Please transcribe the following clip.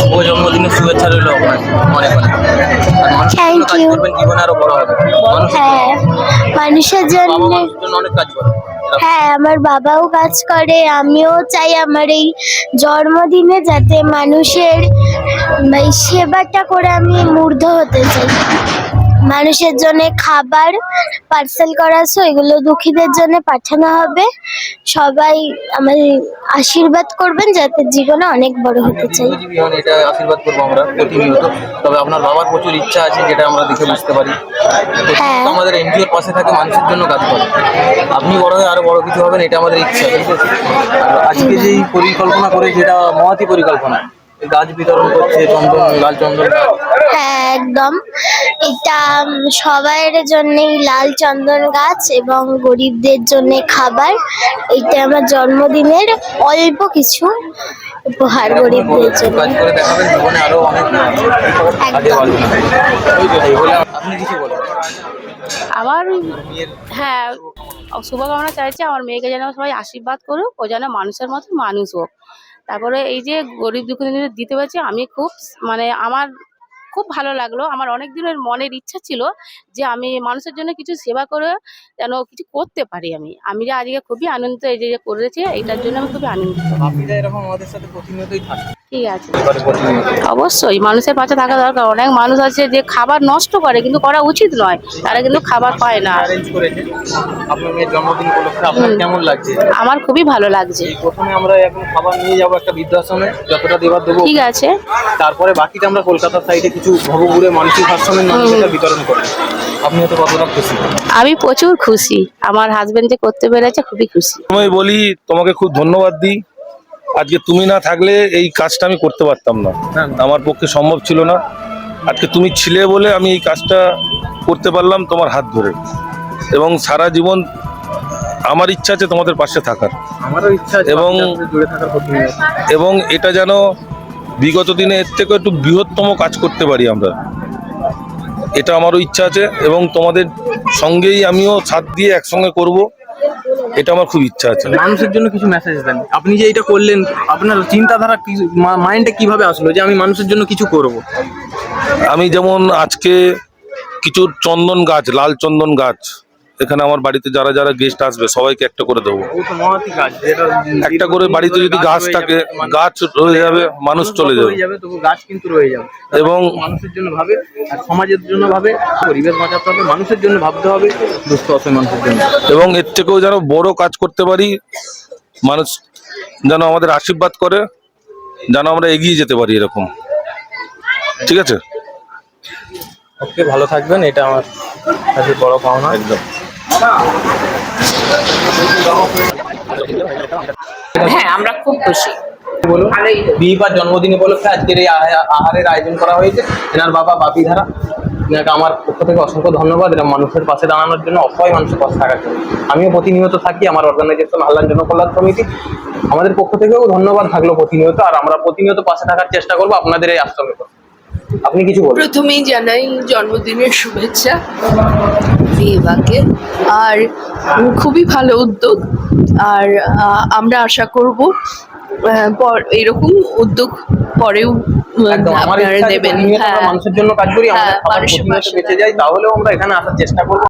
শুভ জন্মদিনের শুভেচ্ছা রইল আপনার অনেক অনেক। আর মানুষের জন্য থ্যাংক কাজ ইউ। করবেন, জীবনে আরো বড় হবে। হ্যাঁ, মানুষের জন্য। বাবা মানুষের জন্য অনেক কাজ করে। হ্যাঁ, আমার বাবাও কাজ করে। আমিও চাই আমার এই জন্মদিনে যাতে মানুষের এই সেবাটা করে আমি মুগ্ধ হতে চাই। মানুষের জন্য খাবার পার্সেল করা আছে, এগুলো দুঃখীদের জন্য পাঠানো হবে। সবাই আমার আশীর্বাদ করবেন যাতে জীবনে অনেক বড় হতে চাই। দীর্ঘজীবী হন, এটা আশীর্বাদ করবো আমরা প্রতিনিয়ত। তবে আপনার বাবার প্রচুর ইচ্ছা আছে, যেটা আমরা দেখে বুঝতে পারি। হ্যাঁ। প্রতিনিয়ত আমাদের এনজিওর পাশে থাকে, মানুষের জন্য কাজ করে। আপনি বড় হয়ে আরো বড় কিছু হবেন, এটা আমাদের ইচ্ছা, ঠিক আছে? আর আজকে যেই পরিকল্পনা করে, যেটা মহতী পরিকল্পনা, এই গাছ বিতরণ করছে, চন্দন, লাল চন্দন গাছ। হ্যাঁ, একদম। এটা সবার জন্যই লাল চন্দন গাছ এবং গরিবদের জন্য খাবার। এটা আমার জন্মদিনের অল্প কিছু উপহার গরিবদের জন্য। কাজ করে দেখাবেন, জীবনে আরো অনেক আগে একদম। বাড়বে। এই বলে আপনি কিছু বলেন। আমার মেয়ের হ্যাঁ, শুভকামনা চাইছি আমার মেয়েকে যেন সবাই আশীর্বাদ করুক, ও যেন মানুষের মতো মানুষ হোক। তারপরে এই যে গরিব দুঃখীদের দিতে পেরেছি, আমি খুব আমার খুব ভালো লাগলো। আমার অনেক দিনের মনের ইচ্ছা ছিল যে আমি মানুষের জন্য কিছু সেবা করে যেন কিছু করতে পারি। আমি যে আজকে খুবই আনন্দিত, এই যে করেছি এইটার জন্য আমি খুবই আনন্দিত। আপনিরা এরকম আমাদের সাথে প্রতিনিয়তই থাকেন। ঠিক আছে, প্রতিনিয়ত অবশ্যই মানুষের পাশে থাকা দরকার। অনেক মানুষ আছে যে খাবার নষ্ট করে, কিন্তু করা উচিত নয়, তারা কিন্তু খাবার পায় না। অ্যারেঞ্জ করেছে আপনার মেয়ের জন্মদিন উপলক্ষে, আপনার কেমন লাগছে? আমার খুবই ভালো লাগছে। প্রথমে আমরা এখন খাবার নিয়ে যাবো একটা বৃদ্ধাশ্রমে, যতটা দেবার দেবো। ঠিক আছে, তারপরে বাকিটা আমরা কলকাতার সাইডে কিছু ভবঘুরে মানসিক আশ্রমের মানুষের বিতরণ করি। আপনি হয়তো কতটা খুশি? আমি প্রচুর খুশি। আমার হাজবেন্ড যে করতে পেরেছে, খুবই খুশি। আমি বলি তোমাকে খুব ধন্যবাদ দিই। আজকে তুমি না থাকলে এই কাজটা আমি করতে পারতাম না, আমার পক্ষে সম্ভব ছিল না। আজকে তুমি ছিলে বলে আমি এই কাজটা করতে পারলাম তোমার হাত ধরে, এবং সারা জীবন আমার ইচ্ছা আছে তোমাদের পাশে থাকার। আমারও ইচ্ছা আছে এবং জুড়ে থাকার প্রতিনিয়ত। এবং এটা যেন বিগত দিনে এর থেকে একটু বৃহত্তম কাজ করতে পারি আমরা, এটা আমারও ইচ্ছা আছে। এবং তোমাদের সঙ্গেই আমিও সাথ দিয়ে একসঙ্গে করব, এটা আমার খুব ইচ্ছা আছে। মানুষের জন্য কিছু মেসেজ দেন। আপনি যে এটা করলেন, আপনার চিন্তাধারা মাইন্ডে কিভাবে আসলো যে আমি মানুষের জন্য কিছু করব? আমি যেমন আজকে কিছু চন্দন গাছ, লাল চন্দন গাছ, এখানে আমার বাড়িতে যারা যারা গেস্ট আসবে সবাইকে একটা করে দেবো। একটা করে বাড়িতে যদি গাছ থাকে, গাছ রয়ে যাবে, মানুষ চলে যাবে, তবু গাছ কিন্তু রয়ে যাবে। এবং মানুষের জন্য ভাবে, আর সমাজের জন্য ভাবে, পরিবেশ বাঁচাতে হবে, মানুষের জন্য ভাবতে হবে, দুস্থ অসহায় মানুষের জন্য। এবং এর থেকেও যেন বড় কাজ করতে পারি, মানুষ যেন আমাদের আশীর্বাদ করে, যেন আমরা এগিয়ে যেতে পারি এরকম। ঠিক আছে, ওকে, ভালো থাকবেন, এটা আমার কাছে বড় পাওনা। একদম। হ্যাঁ, আমরা খুব খুশি। বলুন, বিহিপার জন্মদিন উপলক্ষে আজকের এই আহারের আয়োজন করা হয়েছে। এনার বাবা বাপিধারা, এনাকে আমার পক্ষ থেকে অসংখ্য ধন্যবাদ। এরা মানুষের পাশে দাঁড়ানোর জন্য, অসহায় মানুষের পাশে থাকার জন্য। আমিও প্রতিনিয়ত থাকি, আমার অর্গানাইজেশন হাল্লান জনকল্যাণ সমিতি, আমাদের পক্ষ থেকেও ধন্যবাদ থাকলো প্রতিনিয়ত। আর আমরা প্রতিনিয়ত পাশে থাকার চেষ্টা করবো আপনাদের এই আশ্রমে। আপনি কিছু বলুন। প্রথমেই জানাই জন্মদিনের শুভেচ্ছা বিহিবাকে। আর খুবই ভালো উদ্যোগ। আর আমরা আশা করব এরকম উদ্যোগ পরেও একদম আমার আপনারা ইচ্ছা যে দেবেন। প্রতিনিয়ত আমরা মানুষের জন্য কাজ করি, আমাদের খাবার মানুষের প্রতিনিয়ত পাশে বেঁচে যায়, তাহলেও আমরা এখানে আসার চেষ্টা করবো।